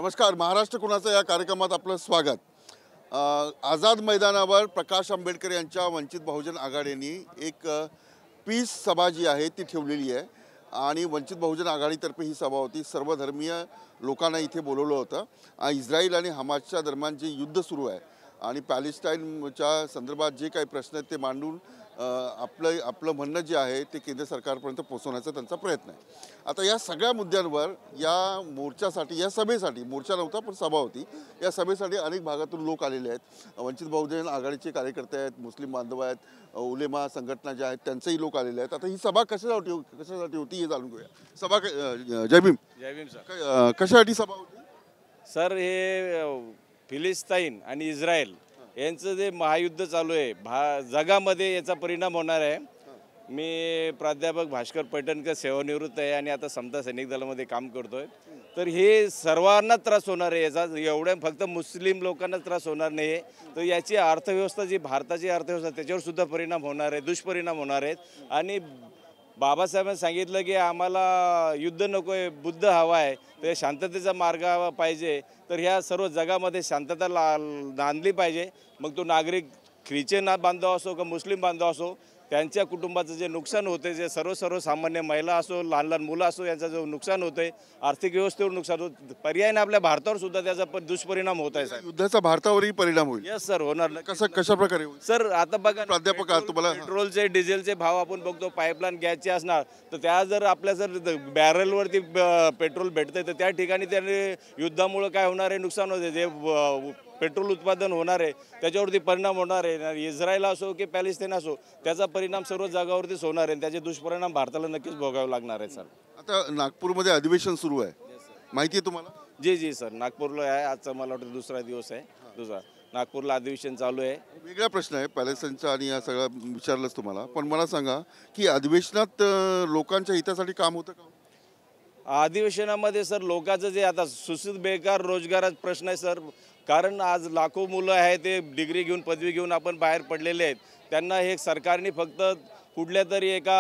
नमस्कार. महाराष्ट्र कुणाचा या कार्यक्रमात आपलं स्वागत. आझाद मैदानावर प्रकाश आंबेडकर यांच्या वंचित बहुजन आघाडीने एक पीस सभा जी आहे ती ठेवलेली आहे आणि वंचित बहुजन आघाडीतर्फे ही सभा होती. सर्वधर्मीय लोकांना इथे बोलवलं होतं. इस्रायल आणि हमासच्या दरम्यान जे युद्ध सुरू आहे आणि पॅलेस्टाईनच्या संदर्भात जे काही प्रश्न आहेत ते मांडून आपलं म्हणणं जे आहे ते केंद्र सरकारपर्यंत पोहोचवण्याचा त्यांचा प्रयत्न आहे. आता या सगळ्या मुद्द्यांवर या मोर्चासाठी, या सभेसाठी, मोर्चा नव्हता पण सभा होती, या सभेसाठी अनेक भागातून लोक आलेले आहेत. वंचित बहुजन आघाडीचे कार्यकर्ते आहेत, मुस्लिम बांधव आहेत, उलेमा संघटना ज्या आहेत त्यांचेही लोक आलेले आहेत. आता ही सभा कशासाठी होती हे जाणून घेऊया. सभा जय भीम. जय भीम सर. कशासाठी सभा होती सर? हे फिलिस्तीन आणि इस्रायल यांचं जे महायुद्ध चालू आहे, जगामध्ये याचा परिणाम होणार आहे. मी प्राध्यापक भास्कर पैठणकर सेवानिवृत्त आहे आणि आता समता सैनिक दलामध्ये काम करतोय. तर हे सर्वांना त्रास होणार आहे याचा. एवढ्या फक्त मुस्लिम लोकांना त्रास होणार नाही आहे, तर याची अर्थव्यवस्था, जी भारताची अर्थव्यवस्था, त्याच्यावर सुद्धा परिणाम होणार आहे, दुष्परिणाम होणार आहेत. आणि बाबासाहेबांनी सांगितलं की आम्हाला युद्ध नको आहे, बुद्ध हवा आहे, तर शांततेचा मार्ग पाहिजे. तर ह्या सर्व जगामध्ये शांतता नांदली पाहिजे. मग तो नागरिक ख्रिश्चन बांधव असो का मुस्लिम बांधव असो, त्यांच्या कुटुंबाचं जे नुकसान होते, जे सर्वसामान्य महिला असो, लहान लहान मुलं असो, यांचं जो नुकसान होतं आहे, आर्थिक व्यवस्थेवर नुकसान होत, पर्यायाने आपल्या भारतावर सुद्धा त्याचा दुष्परिणाम होत आहे साहेब. युद्धाचा भारतावरही परिणाम होईल? यस सर, होणार नाही. कशा प्रकारे होईल सर? आता बघा, प्राध्यापक तुम्हाला पेट्रोलचे डिझेलचे भाव आपण बघतो. पाईपलाईन गॅसचे असणार तर त्या जर आपल्या जर बॅरलवरती पेट्रोल भेटतंय तर त्या ठिकाणी त्याने युद्धामुळं काय होणार आहे, नुकसान होते. जे पेट्रोल उत्पादन होणार आहे त्याच्यावरती परिणाम होणार आहे. इस्रायल असो की पॅलेस्टाईन असो, त्याचा परिणाम सर्व जागावरतीच होणार आहे. त्याचे दुष्परिणाम भारताला नक्कीच भोगावे लागणार आहे सर. आता नागपूरमध्ये अधिवेशन सुरू आहे, माहिती आहे तुम्हाला? जी सर, नागपूरला आहे. आजचा मला वाटतं दुसरा दिवस आहे. नागपूरला अधिवेशन चालू आहे. वेगळा प्रश्न आहे पॅलेस्टाईनचा आणि या सगळं विचारलंच तुम्हाला, पण मला सांगा की अधिवेशनात लोकांच्या हितासाठी काम होतं का? अधिवेशनामध्ये सर लोकांचं जे आता सुशिक्षित बेकार रोजगाराचा प्रश्न आहे सर. कारण आज लाखो मुलं आहेत, ते डिग्री घेऊन, पदवी घेऊन आपण बाहेर पडलेले आहेत. त्यांना हे सरकारने फक्त कुठल्या तरी एका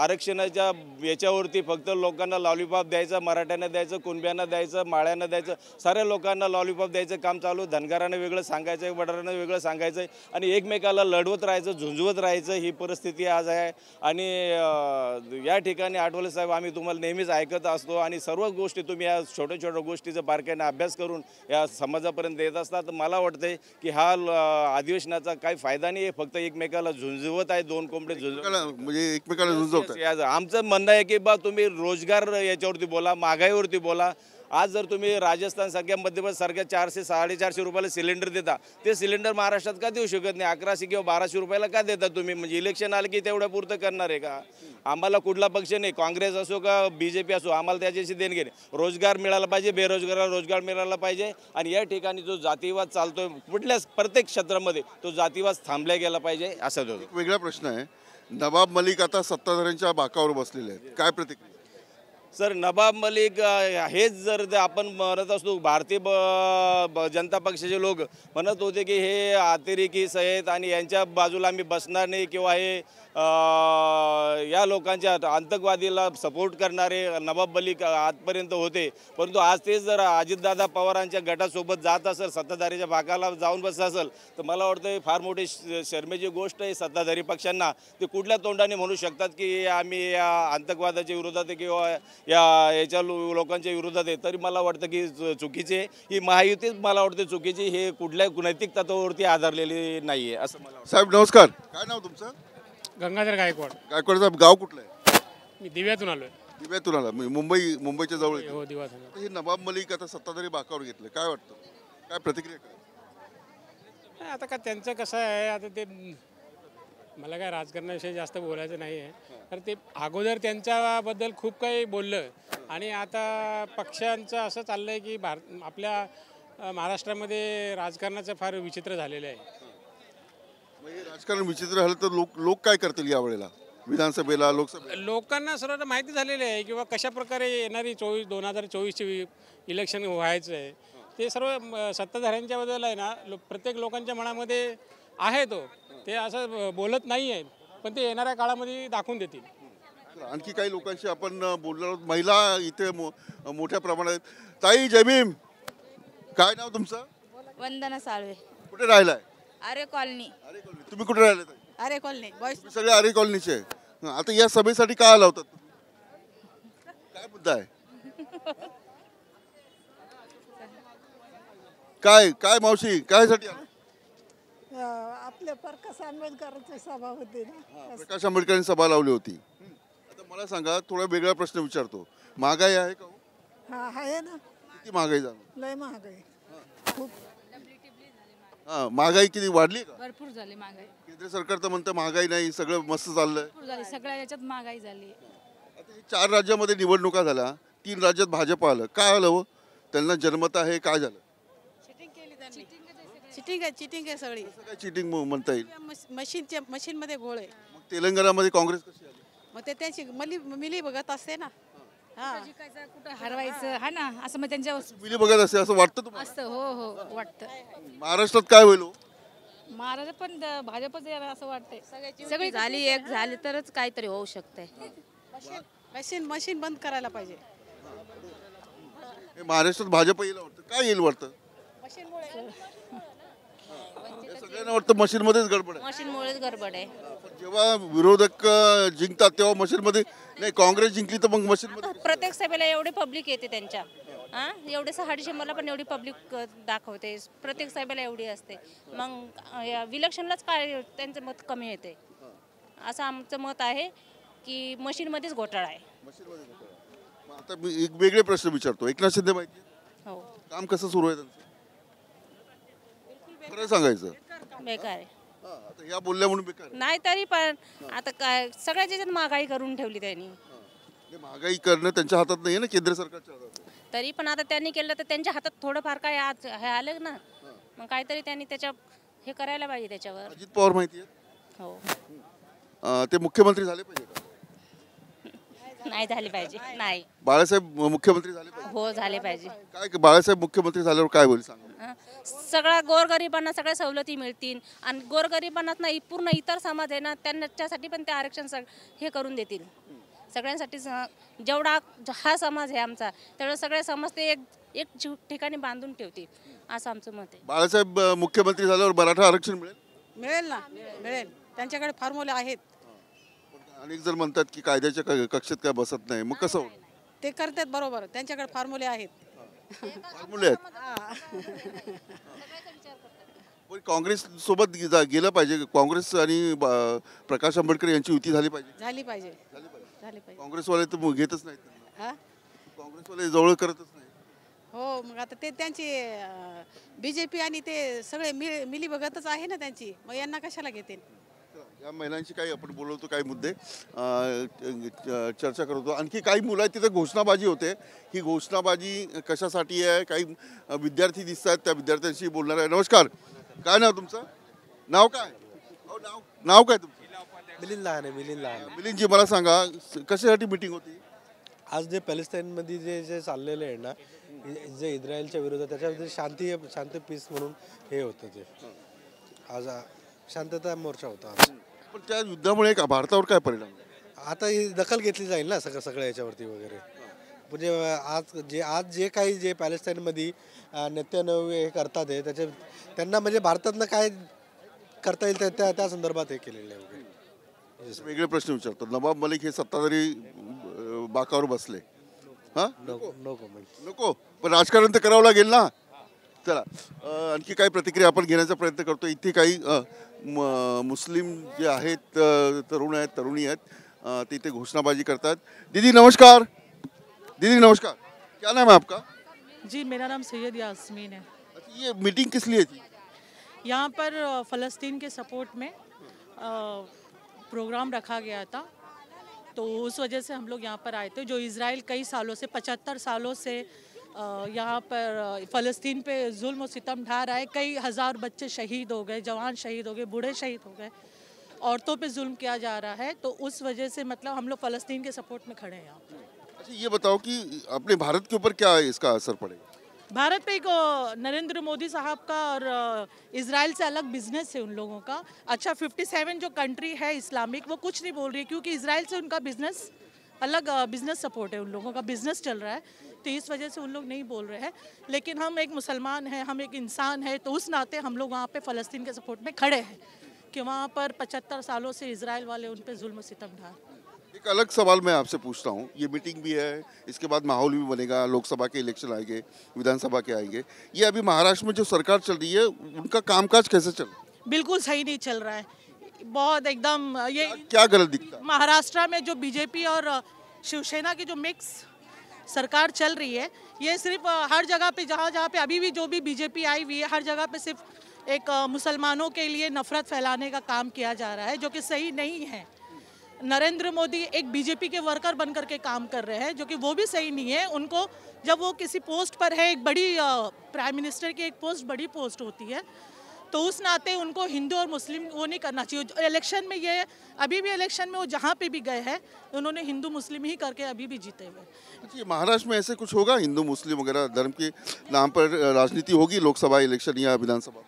आरक्षणाच्या याच्यावरती फक्त लोकांना लॉलीपॉप द्यायचं, मराठ्यांना द्यायचं, कुणब्यांना द्यायचं, माळ्यांना द्यायचं, साऱ्या लोकांना लॉलीपॉप द्यायचं काम चालू. धनगरांना वेगळं सांगायचं आहे, वडारांना वेगळं सांगायचं आहे आणि एकमेकाला लढवत राहायचं, झुंजवत राहायचं, ही परिस्थिती आज आहे. आणि या ठिकाणी आठवले साहेब, आम्ही तुम्हाला नेहमीच ऐकत असतो आणि सर्व गोष्टी तुम्ही या छोट्या छोट्या गोष्टीचा बारकाईने अभ्यास करून या समाजापर्यंत येत असतात. मला वाटतंय की हा अधिवेशनाचा काही फायदा नाही आहे, फक्त एकमेकाला झुंजवत आहे. दोन कोंबडे म्हणजे एकमेकाला झुंजवतात. आमचं म्हणणं आहे की बा तुम्ही रोजगार याच्यावरती बोला, महागाईवरती बोला. आज जर तुम्ही राजस्थान सारख्या मध्यप्रदेश सारख्या 400-450 रुपयाला सिलेंडर देता, ते सिलेंडर महाराष्ट्रात का देऊ शकत नाही? 1100 किंवा 1200 रुपयाला का देता तुम्ही? म्हणजे इलेक्शन आलं की तेवढ्या पुरतं करणार आहे का? आम्हाला कुठला पक्ष नाही, काँग्रेस असो का BJP असो, आम्हाला त्याच्याशी देणगे नाही. रोजगार मिळाला पाहिजे, बेरोजगाराला रोजगार मिळाला पाहिजे. आणि या ठिकाणी जो जातीवाद चालतोय कुठल्याच प्रत्येक क्षेत्रामध्ये, तो जातीवाद थांबला गेला पाहिजे. असा जो वेगळा प्रश्न आहे. नवाब मलिक आता सत्ताधाऱ्यांच्या बाकावर बसलेले आहेत, काय प्रतिक्रिया? सर, नवाब मलिक हेच जर आपण म्हणत असतो, भारतीय जनता पक्षाचे लोक म्हणत होते की हे अतिरेकी आहेत आणि यांच्या बाजूला आम्ही बसणार नाही, किंवा हे या लोकांच्या आतंकवादीला सपोर्ट करणारे नवाब मलिक आजपर्यंत होते. परंतु आज ते जर अजितदादा पवारांच्या गटासोबत जात असेल, सत्ताधारीच्या भागाला जाऊन बसत असेल, तर मला वाटतं फार मोठी शर्मेची गोष्ट आहे सत्ताधारी पक्षांना. ते कुठल्या तोंडाने म्हणू शकतात की आम्ही या आतंकवादाच्या विरोधात आहे किंवा याच्या लोकांच्या विरोधात आहे? तरी मला वाटतं की चुकीचे ही महायुतीच मला वाटतं चुकीची, हे कुठल्या नैतिक तत्वावरती आधारलेली नाही आहे असं मला. साहेब नमस्कार, काय नाव तुमचं? गंगाधर गायकवाड. गायकवाड साहेब, गाव कुठलं आहे? मी दिव्यातून आलो आहे. दिव्यातून आला, मुंबईच्या जवळ? हो, दिव्यातून. हे नवाब मलिक आता सत्ताधारी बाकावर घेतलं, काय वाटतं, काय प्रतिक्रिया काय? आता का त्यांचं कसं आहे, आता ते मला काय राजकारणाविषयी जास्त बोलायचं नाही आहे. तर ते अगोदर त्यांच्याबद्दल खूप काही बोललं आणि आता पक्षांचं असं चाललं आहे की आपल्या महाराष्ट्रामध्ये राजकारणाचं फार विचित्र झालेलं आहे. म्हणजे राजकारण विचित्र झालं तर लोक काय करतील यावेळेला विधानसभेला, लोकसभेला? लोकांना सर्व माहिती झालेली आहे किंवा कशा प्रकारे येणारी 2024ची इलेक्शन व्हायचं आहे ते सर्व सत्ताधाऱ्यांच्या बद्दल आहे ना. प्रत्येक लोकांच्या मनामध्ये आहे, ते असं बोलत नाही आहे, पण ते येणाऱ्या काळामध्ये दाखवून देतील. आणखी काही लोकांशी आपण बोलणार आहोत. महिला इथे मोठ्या प्रमाणात. ताई जय भीम. काय नाव तुमचं? वंदना साळवे. कुठे राहिलाय? अरे कॉलनी. आरे कॉलनी. तुम्ही कुठे राहिले ताई? अरे कॉलनी बॉयज. तुम्ही सगळे आरे कॉलनीचे आहे. आता या सभेसाठी काय आला होता तुम्ही? काय मुद्दा आहे? काय काय मावशी कायसाठी आला? आपल्या प्रकाश आंबेडकरांची सभा होती ना. प्रकाश आंबेडकरांनी सभा लावली होती. आता मला सांगा, थोडा वेगळा प्रश्न विचारतो. महागाई आहे का हो? हा आहे ना. किती महागाई झाली? लय महागाई खूप. हा, महागाई किती वाढली का? भरपूर झाली महागाई. केंद्र सरकार तर म्हणतं महागाई नाही, सगळं मस्त चाललंय. भरपूर झाली, सगळ्या याच्यात महागाई झाली. आता हे 4 राज्यामध्ये निवडणुका झाल्या, 3 राज्यात भाजप आलं. काय आलं हो? त्यांना जन्मत आहे, काय झालं? चिटिंग आहे सगळी. कसं काय चिटिंग म्हणता येईल? मशीन मध्ये घोळ आहे. मग तेलंगणामध्ये काँग्रेस कशी आली? मग ते त्यांची मिली बघत असते ना. हा कुठं हरवायचं हा ना, असं मग त्यांच्या मिली बघत असे असं वाटतं तुम्हाला? असतं. हो हो वाटतं. महाराष्ट्रात काय होईल हो? महाराज पण भाजपच येणार असं वाटतंय. सगळी झाली एक झाली तरच काहीतरी होऊ शकतंय. मशीन बंद करायला पाहिजे. हे महाराष्ट्रात भाजप येईल वाटतं. काय येईल वाटतं? हे सगळ्यांना वाटतं मशीन मध्येच गडबड आहे. मशीनमुळेच गडबड आहे. पण जेव्हा विरोधक जिंकतात तेव्हा मशीन मध्ये नाही, काँग्रेस जिंकली तर मग मशीन मध्ये. प्रत्येक सभेला एवढी पब्लिक येते त्यांच्या. हा एवढे 6 डिसेंबरला पण एवढी पब्लिक दाखवते. प्रत्येक सभेला एवढी असते. मग विलक्षणलाच काय त्यांचं मत कमी येते. असं आमचं मत आहे की मशीनमध्येच घोटाळा आहे. मग आता मी एक वेगळे प्रश्न विचारतो. एकनाथ शिंदे माहिती आहे? हो काम कसं सुरू आहे त्यांचं? खरं सांगायचं. बेकार आहे. आता ह्या बोलल्या म्हणून बेकार आहे. नाही तरी पण आता काय सगळ्याच याच्यात महागाई करून ठेवली त्यांनी. हे महागाई करणं त्यांच्या हातात नाहीये ना, केंद्र सरकारच्या हातात आहे. तरी पण आता त्यांनी केलं तर त्यांच्या हातात थोडंफार काय आज हे आलं ना. मग काहीतरी त्यांनी त्याच्या हे करायला पाहिजे त्याच्यावर. अजित पवार माहिती आहे? हो ते मुख्यमंत्री झाले पाहिजे का? नाही झाले पाहिजे. नाही. बाळासाहेब मुख्यमंत्री झाले पाहिजे. हो झाले पाहिजे. काय बाळासाहेब मुख्यमंत्री झाल्यावर काय होईल सांगा? सगळ्या गोरगरिबांना सगळ्या सवलती मिळतील आणि गोरगरिबांनाच नाही पूर्ण इतर समाज आहे ना त्यांच्यासाठी पण ते आरक्षण हे करून देतील. सगळ्यांसाठी जेवढा हा समाज आहे आमचा तेवढं सगळे समाज ते एक ठिकाणी बांधून ठेवतील असं आमचं मत आहे. बाळासाहेब मुख्यमंत्री झाल्यावर मराठा आरक्षण मिळेल? मिळेल ना. मिळेल. त्यांच्याकडे फॉर्म्युले आहेत. अनेक जण म्हणतात की कायद्याच्या कक्षेत काय बसत नाही, मग कसं होईल? ते करतात बरोबर. त्यांच्याकडे फॉर्म्युले आहेत. फॉर्म्युले आहेत. पण काँग्रेस सोबत गेलं पाहिजे. काँग्रेस आणि प्रकाश आंबेडकर यांची युती झाली पाहिजे. झाली पाहिजे. झाली पाहिजे. झाली पाहिजे. काँग्रेसवाले तर घेतच नाहीत त्यांना. हा काँग्रेसवाले जवळ करतच नाही. हो मग आता ते त्यांची बीजेपी आणि ते सगळे मिली बघतच आहे ना त्यांची. मग यांना कशाला घेतील? या महिलांशी काही आपण बोलवतो, काही मुद्दे चर्चा करतो. आणखी काही मुलं आहेत, तिथे घोषणाबाजी होते. ही घोषणाबाजी कशासाठी आहे? काही विद्यार्थी दिसत आहेत, त्या विद्यार्थ्यांशी बोलणार आहे. नमस्कार, काय नाव तुमचं? नाव काय? नाव काय तुमचं? मिलिंद लहाने. मिलिंदजी, मला सांगा कशासाठी मीटिंग होती? आज जे पॅलेस्टाईनमध्ये जे चाललेलं आहे ना, जे इस्रायलच्या विरोधात त्याच्यामध्ये शांती पीस म्हणून हे होतं. ते आज शांतता मोर्चा होता आज. पण त्या युद्धामुळे का भारतावर काय परिणाम? आता ही दखल घेतली जाईल ना सगळ्या याच्यावरती वगैरे. म्हणजे आज जे काही जे पॅलेस्टाईनमध्ये नेत्यानं हे करतात आहे त्यांना म्हणजे भारतातनं काय करता येईल त्या संदर्भात हे केलेलं आहे वगैरे. वेगळे प्रश्न विचारतो. नवाब मलिक हे सत्ताधारी बाकावर बसले. हां नको, पण राजकारण तर करावं लागेल ना. चला, आणखी काही प्रतिक्रिया आपण घेण्याचा प्रयत्न करतो. इथे काही मुस्लिम जे आहेत, तरुण आहेत, तरुणी आहेत, ते इथे घोषणाबाजी करतात. दीदी नमस्कार. क्या नाम है आपका? जी मेरा नाम सैयद यास्मीन है. ये मीटिंग किस लिए थी? यहाँ पर फ़लस्तीन के सपोर्ट में प्रोग्राम रखा गया था, तो उस वजह से हम लोग यहाँ पर आए थे. जो इज़राइल कई सालों से 75 सालों से यहाँ पर फ़लस्तीन पे जुल्म और सितम ढा रहा है. कई हज़ार बच्चे शहीद हो गए, जवान शहीद हो गए, बूढ़े शहीद हो गए, औरतों पे जुल्म किया जा रहा है. तो उस वजह से मतलब हम लोग फ़लस्तीन के सपोर्ट में खड़े हैं यहाँ पर. अच्छा, ये बताओ कि अपने भारत के ऊपर क्या इसका असर पड़ेगा? भारत पे एक नरेंद्र मोदी साहब का और इजराइल से अलग बिजनेस है उन लोगों का. अच्छा, 57 जो कंट्री है इस्लामिक, वो कुछ नहीं बोल रही क्योंकि इजराइल से उनका बिजनेस अलग बिजनेस सपोर्ट है. उन लोगों का बिजनेस चल रहा है. तो इस वजह से उन लोग नहीं बोल रहे हैं। लेकिन हम एक मुसलमान हैं, हम एक इंसान है, तो उस नाते हम लोग वहाँ पे फ़लस्तीन के सपोर्ट में खड़े हैं कि वहाँ पर 75 सालों से इजराइल वाले उन पे जुल्म सितम ढा। एक अलग सवाल मैं आपसे पूछता हूँ, ये मीटिंग भी है, इसके बाद माहौल भी बनेगा, लोकसभा के इलेक्शन आएंगे, विधानसभा के आएंगे, ये अभी महाराष्ट्र में जो सरकार चल रही है उनका कामकाज कैसे चल रहा है? बिल्कुल सही नहीं चल रहा है, बहुत एकदम ये क्या गलत दिखता है? महाराष्ट्र में जो बीजेपी और शिवसेना की जो मिक्स सरकार चल रही है, ये सिर्फ हर जगह पे जहाँ जहाँ पे अभी भी जो भी बीजेपी आई हुई है, हर जगह पे सिर्फ एक मुसलमानों के लिए नफरत फैलाने का काम किया जा रहा है, जो कि सही नहीं है। नरेंद्र मोदी एक बीजेपी के वर्कर बन करके काम कर रहे हैं, जो कि वो भी सही नहीं है। उनको जब वो किसी पोस्ट पर है, एक बड़ी प्राइम मिनिस्टर की एक पोस्ट बड़ी पोस्ट होती है, तो उस नाते उनको हिंदू और मुस्लिम वो नहीं करना चाहिए। इलेक्शन में ये अभी भी इलेक्शन में वो जहाँ पे भी गए हैं, उन्होंने हिंदू मुस्लिम ही करके अभी भी जीते हुए। अच्छा, महाराष्ट्र में ऐसे कुछ होगा, हिंदू मुस्लिम वगैरह धर्म के नाम पर राजनीति होगी लोकसभा इलेक्शन या विधानसभा?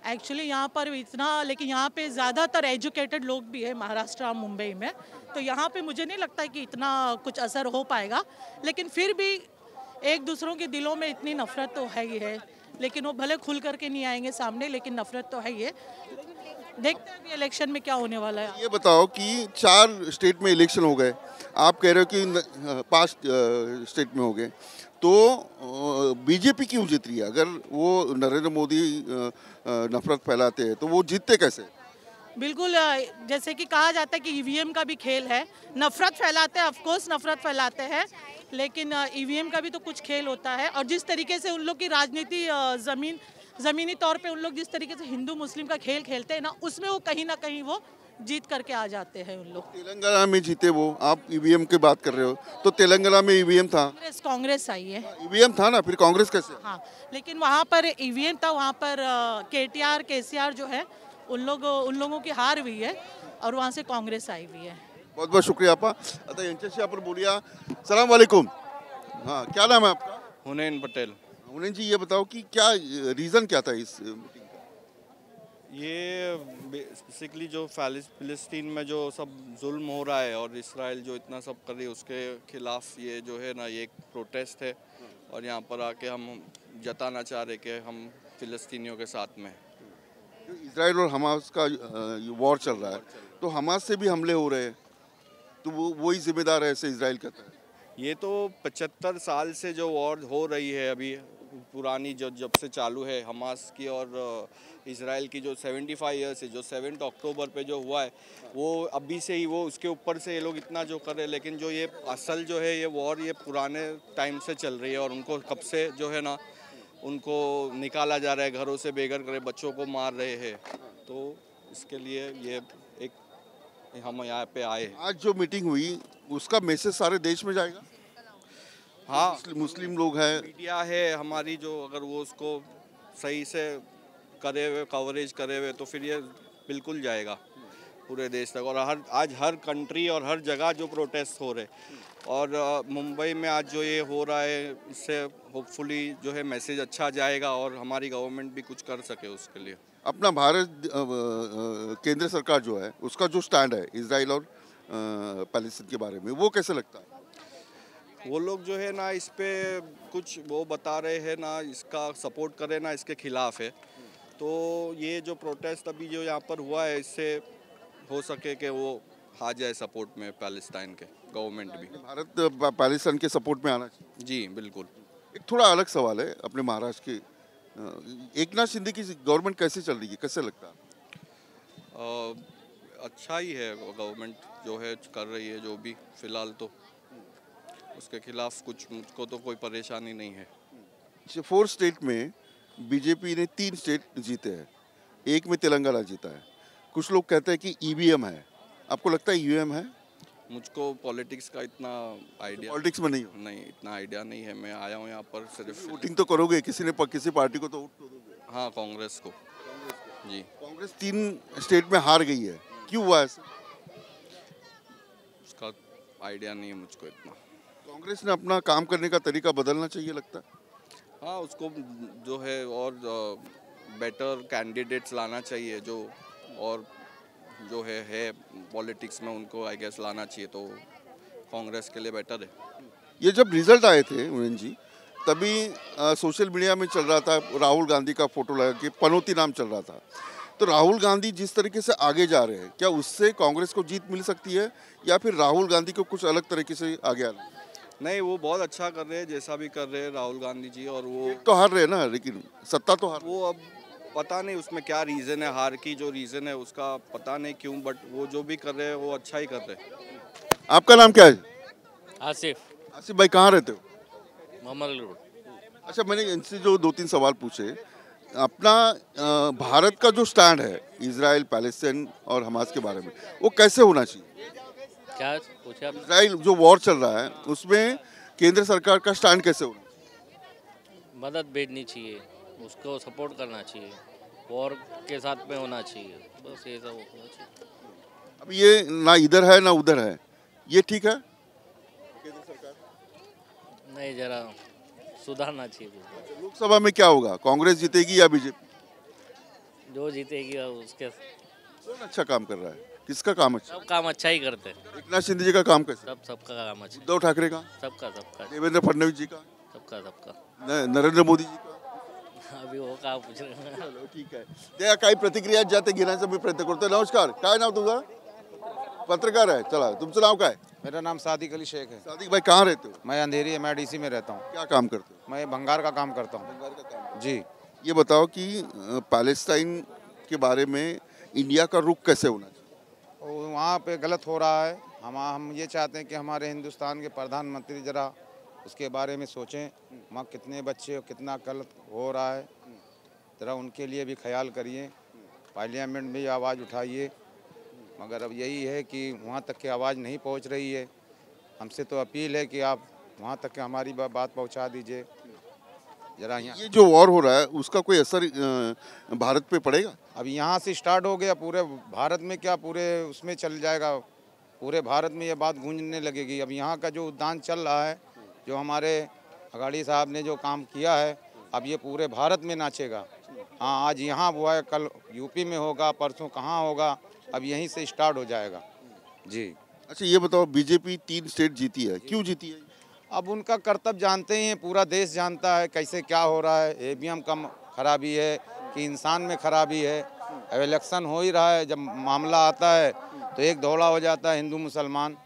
एक्चुअली यहाँ पर इतना, लेकिन यहाँ पे ज़्यादातर एजुकेटेड लोग भी है महाराष्ट्र और मुंबई में, तो यहाँ पे मुझे नहीं लगता है कि इतना कुछ असर हो पाएगा। लेकिन फिर भी एक दूसरों के दिलों में इतनी नफरत तो है ही है, लेकिन वो भले खुल करके नहीं आएंगे सामने, लेकिन नफरत तो है ही है। देखते हैं अभी इलेक्शन में क्या होने वाला है। ये बताओ कि 4 स्टेट में इलेक्शन हो गए, आप कह रहे हो कि 5 स्टेट में हो गए, तो बीजेपी क्यों जीत रही है? अगर वो नरेंद्र मोदी नफरत फैलाते हैं तो वो जीतते कैसे? बिल्कुल, जैसे कि कहा जाता है कि ईवीएम का भी खेल है, नफरत फैलाते हैं, ऑफकोर्स नफरत फैलाते हैं, लेकिन ईवीएम का भी तो कुछ खेल होता है। और जिस तरीके से उन लोग की राजनीति ज़मीनी तौर पे उन लोग जिस तरीके से हिंदू मुस्लिम का खेल खेलते हैं ना, उसमें वो कहीं ना कहीं वो जीत करके आ जाते हैं उन लोग। तेलंगाना में जीते वो, आप ईवीएम की बात कर रहे हो, तो तेलंगाना में ईवीएम था, कांग्रेस आई है। ईवीएम था ना, फिर कांग्रेस कैसे? हाँ, लेकिन वहाँ पर ईवीएम था, वहाँ पर केटीआर केसीआर जो है उन लोगों की हार हुई है और वहाँ से काँग्रेस आई हुई है। बहुत बहुत शुक्रिया आपा. आता यांच्याशी आपण बोलूया. सलाम वालेकुम. हाँ, क्या नाम है आपका? हुनैन पटेल. हुनैन जी, ये बताओ कि क्या रीज़न क्या था इस मीटिंग का? ये बेसिकली जो फ़लस्तीन में जो सब जुल्म हो रहा है और इसराइल जो इतना सब कर रही है उसके खिलाफ ये जो है ना, ये एक प्रोटेस्ट है और यहाँ पर आके हम जताना चाह रहे कि हम फ़लस्तीनियों के साथ में. इसराइल और हमास का वॉर चल रहा है, तो हमास से भी हमले हो रहे हैं, तो वही जिम्मेदार है, ऐसे इसराइल कहता है. ये तो 75 साल से जो वॉर हो रही है अभी पुरानी, जो जब से चालू है हमास की और इसराइल की, जो 75 ईयर्स है, जो 7 अक्टूबर पे जो हुआ है, वो अभी से ही वो उसके ऊपर से ये लोग इतना जो कर रहे हैं. लेकिन जो ये असल जो है ये वॉर ये पुराने टाइम से चल रही है और उनको कब से जो है ना, उनको निकाला जा रहा है घरों से, बेघर करे बच्चों को मार रहे हैं. तो इसके लिए ये एक हम यहाँ पे आए. आज जो मीटिंग हुई उसका मैसेज सारे देश में जाएगा. हाँ, मुस्लिम लोग हैं, मीडिया है हमारी, जो अगर वो उसको सही से करे हुए कवरेज करे हुए तो फिर ये बिल्कुल जाएगा पूरे देश तक. और आज हर कंट्री और हर जगह जो प्रोटेस्ट हो रहे और मुंबई में आज जो ये हो रहा है, इससे होपफुली जो है मैसेज अच्छा जाएगा और हमारी गवर्नमेंट भी कुछ कर सके उसके लिए. अपना भारत केंद्र सरकार जो है उसका जो स्टैंड है इजराइल और पैलेस्टीन के बारे में, वो कैसे लगता है? वो लोग जो है ना इस पे कुछ वो बता रहे हैं ना, इसका सपोर्ट करें ना इसके खिलाफ है. तो ये जो प्रोटेस्ट अभी जो यहाँ पर हुआ है, इससे हो सके कि वो आ जाए सपोर्ट में पैलेस्टाइन के गवर्नमेंट भी. भारत पैलेस्टाइन के सपोर्ट में आना चाहिए. जी बिल्कुल. एक थोड़ा अलग सवाल है, अपने महाराष्ट्र के एकनाथ शिंदे की गवर्नमेंट कैसे चल रही है, कैसे लगता है? अच्छा ही है, गवर्नमेंट जो है कर रही है जो भी फिलहाल, तो उसके खिलाफ कुछ मुझको तो कोई परेशानी नहीं है. 4 स्टेट में बीजेपी ने 3 स्टेट जीते हैं, एक में तेलंगाना जीता है. कुछ लोग कहते हैं कि ईवीएम है, आपको लगता है ईवीएम है? मुझको पॉलिटिक्स का इतना आइडिया, पॉलिटिक्स में नहीं इतना आइडिया नहीं है. मैं आया हूँ यहाँ पर सिर्फ. वोटिंग तो करोगे, किसी पार्टी को तो वोट तो दोगे. हाँ, कांग्रेस को. जी. कांग्रेस 3 स्टेट में हार गई है, क्यों हुआ ऐसा? उसका आइडिया नहीं है मुझको इतना. कांग्रेस ने अपना काम करने का तरीका बदलना चाहिए लगता है. हाँ, उसको जो है और बेटर कैंडिडेट्स लाना चाहिए, जो और जो है पॉलिटिक्स में उनको आई गेस लाना चाहिए, तो कांग्रेस के लिए बेटर है. ये जब रिजल्ट आए थे उन्नयन जी, तभी सोशल मीडिया में चल रहा था राहुल गांधी का फोटो लगा के पनौती नाम चल रहा था। तो राहुल गांधी जिस तरीके से आगे जा रहे हैं, क्या उससे कांग्रेस को जीत मिल सकती है या फिर राहुल गांधी को कुछ अलग तरीके से आगे आना है? नहीं, वो बहुत अच्छा कर रहे हैं, जैसा भी कर रहे हैं राहुल गांधी जी। और वो तो हार रहे हैं ना, लेकिन सत्ता तो हार। वो अब पता नहीं उसमें क्या रीज़न है, हार की जो रीज़न है उसका पता नहीं क्यों, बट वो जो भी कर रहे हैं वो अच्छा ही कर रहे हैं। आपका नाम क्या है? आसिफ आसिफ भाई, कहाँ रहते हो? मोहम्मद रोड। अच्छा, मैंने इनसे जो 2-3 सवाल पूछे, अपना भारत का जो स्टैंड है इजराइल पैलेस्टाइन और हमास के बारे में, वो कैसे होना चाहिए? क्या पूछा आपने? इजराइल जो वॉर चल रहा है उसमें केंद्र सरकार का स्टैंड कैसे होना चाहिए? मदद भेजनी चाहिए, उसको सपोर्ट करना चाहिए, वॉर के साथ में होना चाहिए, बस ये सब होना चाहिए। अब ये ना इधर है ना उधर है, ये ठीक है? नहीं, जरा सुधारना चाहिए। लोकसभा में क्या होगा, कांग्रेस जीतेगी या बीजेपी? जो जीतेगी उसके कौन अच्छा काम कर रहा है, किसका काम अच्छा? सब काम अच्छा ही करते हैं। एकनाथ शिंदे जी का काम कैसे? सबका काम अच्छा। उद्धव ठाकरे का? सबका देवेंद्र फडणवीस जी का? सबका नरेंद्र मोदी जी का? अभी वो काम पूछ रहे हैं। चलो, ठीक आहे. त्या काही प्रतिक्रिया ज्या ते घेण्याचा मी प्रयत्न करतो. नमस्कार, काय नाव तुझं? पत्रकार आहे. चला, तुमचं नाव काय? मेरा नाम सादिक अली शेख है। सादिक भाई, कहाँ रहते हो? मैं अंधेरी MIDC में रहता हूँ। क्या काम करते हो? मैं भंगार का काम करता हूँ। जी, ये बताओ कि पैलेस्टाइन के बारे में इंडिया का रुख कैसे होना चाहिए? वहाँ पे गलत हो रहा है। हम ये चाहते हैं कि हमारे हिंदुस्तान के प्रधानमंत्री जरा उसके बारे में सोचें। वहाँ कितने बच्चे कितना गलत हो रहा है, ज़रा उनके लिए भी ख्याल करिए। पार्लियामेंट में भी आवाज़ उठाइए, मगर अब यही है कि वहाँ तक की आवाज़ नहीं पहुँच रही है। हमसे तो अपील है कि आप वहाँ तक हमारी बात पहुँचा दीजिए जरा। यहाँ ये जो वॉर हो रहा है उसका कोई असर भारत पे पड़ेगा? अब यहाँ से स्टार्ट हो गया, पूरे भारत में क्या पूरे उसमें चल जाएगा, पूरे भारत में ये बात गूंजने लगेगी। अब यहाँ का जो उद्यान चल रहा है, जो हमारे अगाड़ी साहब ने जो काम किया है, अब ये पूरे भारत में नाचेगा। हाँ, आज यहाँ हुआ है, कल यूपी में होगा, परसों कहाँ होगा, अब यहीं से स्टार्ट हो जाएगा। जी। अच्छा, ये बताओ, बीजेपी 3 स्टेट जीती है, क्यों जीती है? अब उनका कर्तव्य जानते ही हैं, पूरा देश जानता है कैसे क्या हो रहा है। EVM का खराबी है कि इंसान में खराबी है। अब इलेक्शन हो ही रहा है, जब मामला आता है तो एक दौड़ा हो जाता है हिंदू मुसलमान।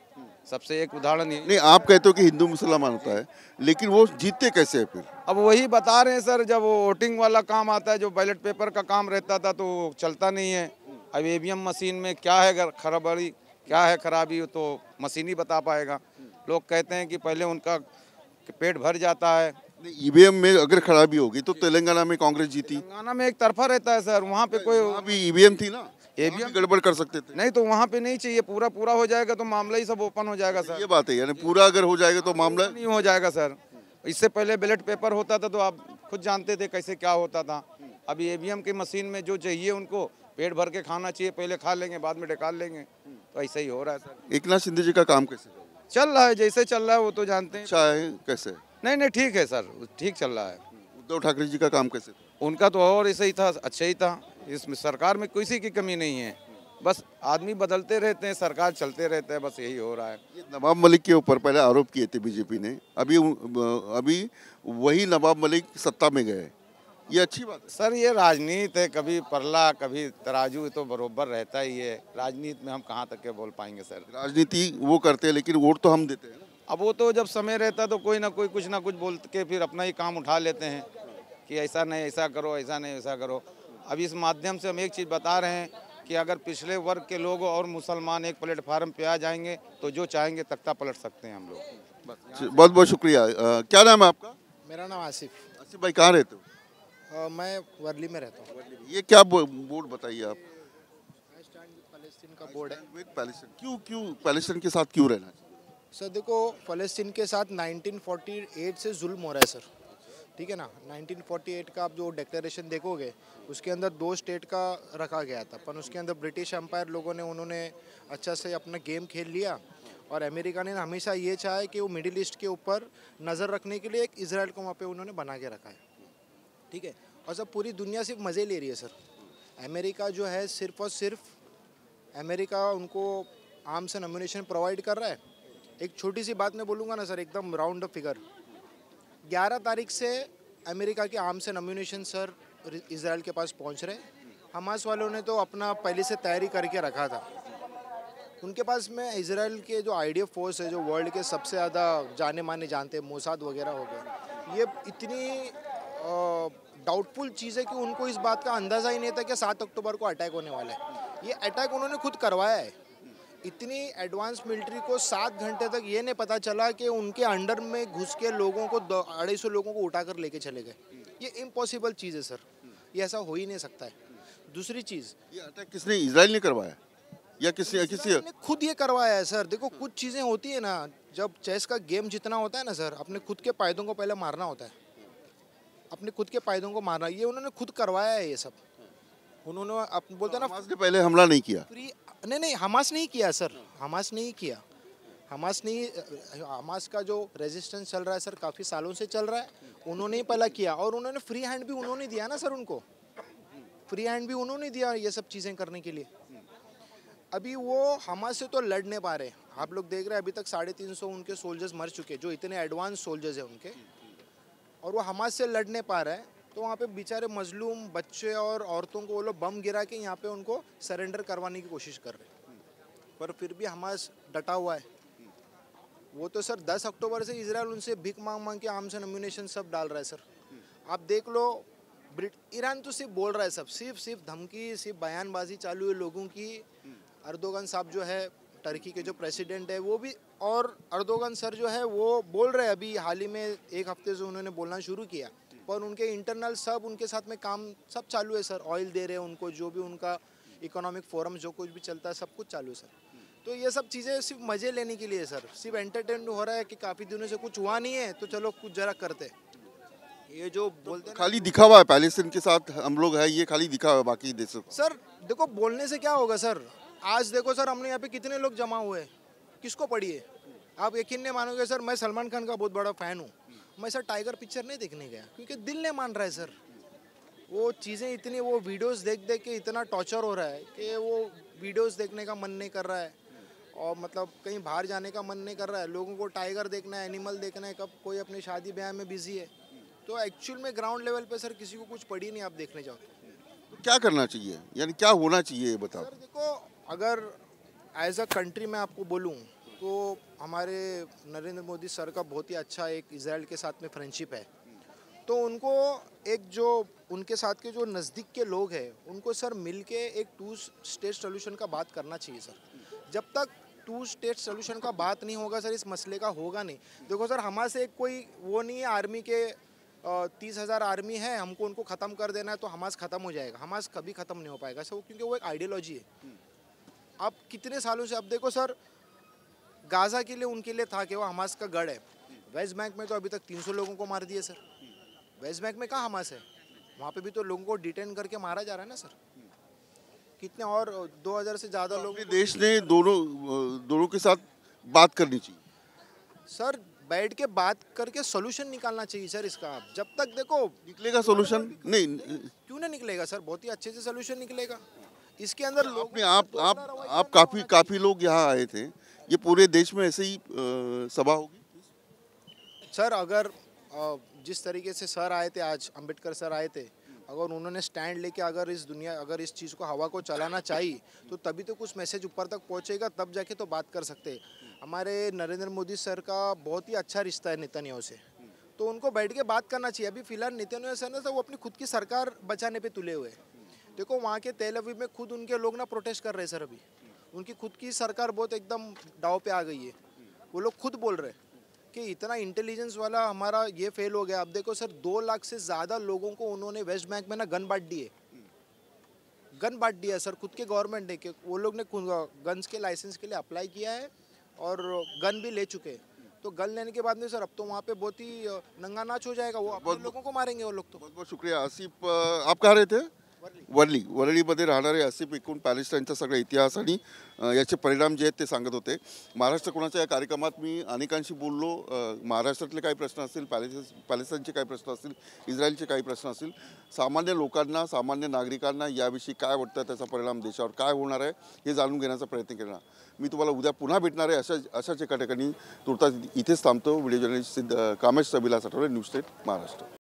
सबसे एक उदाहरण नहीं, आप कहते हो कि हिंदू मुसलमान होता है, लेकिन वो जीतते कैसे है फिर? अब वही बता रहे हैं सर, जब वो वोटिंग वाला काम आता है, जो बैलेट पेपर का काम रहता था तो चलता नहीं है। अब EVM मशीन में क्या है खराबी, क्या है खराबी, तो मशीन ही बता पाएगा। लोग कहते हैं कि पहले उनका पेट भर जाता है। EVM में अगर खराबी होगी तो तेलंगाना में कांग्रेस जीती। तेलंगाना में एक तरफा रहता है सर, वहाँ पे कोई अभी EVM थी ना, EVM गड़बड़ कर सकते थे। नहीं, तो वहाँ पे नहीं चाहिए। पूरा हो जाएगा तो मामला ही सब ओपन हो जाएगा सर। ये बात है, यानी पूरा अगर हो जाएगा तो मामला नहीं हो जाएगा सर। इससे पहले बैलेट पेपर होता था तो आप खुद जानते थे कैसे क्या होता था। अभी EVM की मशीन में जो चाहिए उनको पेट भर के खाना चाहिए, पहले खा लेंगे बाद में निकाल लेंगे, तो ऐसा ही हो रहा है सर। एकनाथ शिंदे जी का काम कैसे चल रहा है? जैसे चल रहा है वो तो जानते हैं। अच्छा है? कैसे? नहीं, ठीक है सर, ठीक चल रहा है। उद्धव ठाकरे जी का काम कैसे? उनका तो और ऐसा ही था, अच्छा ही था। इसमें सरकार में किसी की कमी नहीं है, बस आदमी बदलते रहते हैं, सरकार चलते रहते हैं, बस यही हो रहा है। नवाब मलिक के ऊपर पहले आरोप किए थे बीजेपी ने, अभी वही नवाब मलिक सत्ता में गए, ये अच्छी बात है? सर, ये राजनीति है, कभी परला कभी तराजू, तो बरोबर रहता ही है। राजनीति में हम कहाँ तक के बोल पाएंगे सर? राजनीति वो करते हैं लेकिन वोट तो हम देते हैं ना। अब वो तो जब समय रहता तो कोई ना कोई कुछ ना कुछ बोल के फिर अपना ही काम उठा लेते हैं कि ऐसा नहीं ऐसा करो, ऐसा नहीं ऐसा करो। अब इस माध्यम से हम एक चीज़ बता रहे हैं कि अगर पिछले वर्ग के लोग और मुसलमान एक प्लेटफार्म पे आ जाएंगे तो जो चाहेंगे तख्ता पलट सकते हैं हम लोग। बहुत बहुत शुक्रिया। क्या नाम है आपका? मेरा नाम आसिफ। आसिफ भाई, कहाँ रहते हो? मैं वर्ली में रहता हूँ। ये क्या बोर्ड बताइए आप? पैलेस्टीन का बोर्ड है। पैलेस्टीन क्यों पैलेस्टीन के साथ क्यों रहना चाहिए? सर देखो, फ़लस्तीन के साथ 1948 से जुल्म हो रहा है सर, ठीक है ना। 1948 का आप जो डिक्लेरेशन देखोगे उसके अंदर 2 स्टेट का रखा गया था, पर उसके अंदर ब्रिटिश एम्पायर लोगों ने उन्होंने अच्छा से अपना गेम खेल लिया और अमेरिका ने हमेशा ये चाहा है कि वो मिडिल ईस्ट के ऊपर नज़र रखने के लिए एक इजराइल को वहाँ पे उन्होंने बना के रखा है, ठीक है। और सब पूरी दुनिया सिर्फ मज़े ले रही है सर। अमेरिका जो है सिर्फ और सिर्फ अमेरिका उनको आर्म्स एंड एम्यूनिशन प्रोवाइड कर रहा है, एक छोटी सी बात मैं बोलूँगा ना सर, एकदम राउंड फिगर, 11 तारीख से अमेरिका के arms and ammunition sir Israel के पास पहुंच रहे। हमास वालों ने तो अपना पहले से तैयारी करके रखा था। उनके पास में इजराइल के जो IDF फोर्स है, जो वर्ल्ड के सबसे ज़्यादा जाने माने जानते हैं, मोसाद वगैरह हो गए, ये इतनी डाउटफुल चीज़ है कि उनको इस बात का अंदाज़ा ही नहीं था कि 7 अक्टूबर को अटैक होने वाला है। ये अटैक उन्होंने खुद करवाया है। इतनी एडवांस मिलिट्री को 7 घंटे तक ये नहीं पता चला कि उनके अंडर में घुस के लोगों को 250 लोगों को उठाकर लेके चले गए। ये इम्पॉसिबल चीज़ है सर, ये ऐसा हो ही नहीं सकता है। दूसरी चीज़, ये अटैक किसने, इजराइल ने करवाया या किसी ने खुद ये करवाया है सर। देखो कुछ चीज़ें होती है ना, जब चेस का गेम जितना होता है ना सर, अपने खुद के पायदों को पहले मारना होता है, अपने खुद के पायदों को मारना। ये उन्होंने खुद करवाया है ये सब। उन्होंने बोलते हैं ना, हमास ने पहले हमला नहीं किया। नहीं, हमास नहीं किया सर, हमास नहीं किया। हमास का जो रेजिस्टेंस चल रहा है सर, काफ़ी सालों से चल रहा है। उन्होंने ही पहला किया और उन्होंने फ्री हैंड भी उन्होंने दिया ना सर, उनको फ्री हैंड भी उन्होंने दिया ये सब चीज़ें करने के लिए। अभी वो हमास से तो लड़ नहीं पा रहे। आप लोग देख रहे हैं अभी तक 350 उनके सोल्जर्स मर चुके, जो इतने एडवांस सोल्जर्स हैं उनके, और वो हमास से लड़ नहीं पा रहे हैं। तो वहाँ पे बेचारे मजलूम बच्चे और औरतों को वो लोग बम गिरा के यहाँ पे उनको सरेंडर करवाने की कोशिश कर रहे हैं, पर फिर भी हमास डटा हुआ है। वो तो सर 10 अक्टूबर से इजराइल उनसे भीख मांग मांग के आर्म्स एंड अम्यूनिशन सब डाल रहा है सर। आप देख लो, ईरान तो सिर्फ बोल रहा है, सब सिर्फ धमकी, सिर्फ बयानबाजी चालू है लोगों की। अर्दोगन साहब जो है टर्की के जो प्रेसिडेंट है वो भी, और अर्दोगन सर जो है वो बोल रहे हैं, अभी हाल ही में 1 हफ्ते से उन्होंने बोलना शुरू किया, पर उनके इंटरनल सब उनके साथ में काम सब चालू है सर। ऑयल दे रहे हैं उनको, जो भी उनका इकोनॉमिक फोरम जो कुछ भी चलता है सब कुछ चालू है सर। तो ये सब चीज़ें सिर्फ मज़े लेने के लिए सर, सिर्फ एंटरटेन हो रहा है कि काफ़ी दिनों से कुछ हुआ नहीं है तो चलो कुछ जरा करते। ये जो बोलते हैं खाली दिखावा है, पैलेस्टीन के साथ हम लोग है, ये खाली दिखावा है बाकी देशों को। सर देखो बोलने से क्या होगा सर। आज देखो सर, हमने यहाँ पे कितने लोग जमा हुए, किसको पढ़ी है? आप यकीन नहीं मानोगे सर, मैं सलमान खान का बहुत बड़ा फ़ैन हूँ। मैं सर टाइगर पिक्चर नहीं देखने गया क्योंकि दिल नहीं मान रहा है सर। वो चीज़ें इतनी, वो वीडियोस देख देख के इतना टॉर्चर हो रहा है कि वो वीडियोस देखने का मन नहीं कर रहा है, और मतलब कहीं बाहर जाने का मन नहीं कर रहा है। लोगों को टाइगर देखना है, एनिमल देखना है, कब कोई अपनी शादी ब्याह में बिजी है। तो एक्चुअल में ग्राउंड लेवल पे सर किसी को कुछ पड़ी नहीं, आप देखने जाओ तो क्या करना चाहिए, यानी क्या होना चाहिए ये बताओ। सर देखो, अगर एज अ कंट्री मैं आपको बोलूँ तो हमारे नरेंद्र मोदी सर का बहुत ही अच्छा एक इजराइल के साथ में फ्रेंडशिप है। तो उनको एक जो उनके साथ के जो नज़दीक के लोग हैं उनको सर मिल के एक 2 स्टेट सोल्यूशन का बात करना चाहिए सर। जब तक 2 स्टेट सोल्यूशन का बात नहीं होगा सर, इस मसले का होगा नहीं। देखो सर, हमारे से कोई वो नहीं है, आर्मी के 30,000 आर्मी है, हमको उनको ख़त्म कर देना है तो हमास ख़त्म हो जाएगा। हमास कभी ख़त्म नहीं हो पाएगा सर, क्योंकि वो एक आइडियोलॉजी है। आप कितने सालों से, अब देखो सर, गाज़ा के लिए उनके लिए था कि वो हमास का गढ़ है। वेस्ट बैंक में तो अभी तक 300 लोगों को मार दिए सर। वेस्ट बैंक में कहाँ हमास है? वहाँ पे भी तो लोगों को डिटेन करके मारा जा रहा है ना सर। कितने और 2000 से ज़्यादा लोग। देश ने दोनों के साथ बात करनी चाहिए सर, बैठ के बात करके सोल्यूशन निकालना चाहिए सर इसका। जब तक देखो निकलेगा सोल्यूशन नहीं, क्यों नहीं निकलेगा सर, बहुत ही अच्छे से सोल्यूशन निकलेगा। इसके अंदर लोग आप काफी लोग यहाँ आए थे, ये पूरे देश में ऐसे ही सभा होगी सर? अगर जिस तरीके से सर आए थे आज, अंबेडकर सर आए थे, अगर उन्होंने स्टैंड लेके अगर इस चीज़ को हवा को चलाना चाहिए तो तभी तो कुछ मैसेज ऊपर तक पहुंचेगा, तब जाके तो बात कर सकते हैं। हमारे नरेंद्र मोदी सर का बहुत ही अच्छा रिश्ता है नेतन्याहू से, तो उनको बैठ के बात करना चाहिए। अभी फिलहाल नेतन्याहू सर ना, वो अपनी खुद की सरकार बचाने पे तुले हुए हैं। देखो वहाँ के तेल अवीव में खुद उनके लोग ना प्रोटेस्ट कर रहे हैं सर। अभी उनकी खुद की सरकार बहुत एकदम दाव पे आ गई है। वो लोग खुद बोल रहे हैं कि इतना इंटेलिजेंस वाला हमारा ये फेल हो गया। अब देखो सर, 2 लाख से ज़्यादा लोगों को उन्होंने वेस्ट बैंक में ना गन बांट दिया सर, खुद के गवर्नमेंट ने। कि वो लोग ने गन्स के लाइसेंस के लिए अप्लाई किया है और गन भी ले चुके हैं। तो गन लेने के बाद में सर अब तो वहाँ पे बहुत ही नंगा नाच हो जाएगा, वो अपने लोगों को मारेंगे वो लोग तो। बहुत बहुत शुक्रिया आसिफ। आप कहाँ रहते हैं? वरळीमध्ये राहणारे असिफ एकूण पॅलेस्टाईनचा सगळा इतिहास आणि याचे परिणाम जे आहेत ते सांगत होते. महाराष्ट्र कोणाच्या या कार्यक्रमात मी अनेकांशी बोललो. महाराष्ट्रातले काही प्रश्न असतील, पॅलेस्टाईनचे काही प्रश्न असतील, इस्रायलचे काही प्रश्न असतील. सामान्य लोकांना, सामान्य नागरिकांना याविषयी काय वाटतं, त्याचा परिणाम देशावर काय होणार आहे हे जाणून घेण्याचा प्रयत्न केला. मी तुम्हाला उद्या पुन्हा भेटणार आहे अशाच एका ठिकाणी. तुर्तास इथेच थांबतो. व्हिडिओ जर्नलिस्ट कामेश सबिला साठवले, न्यूज स्टेट महाराष्ट्र.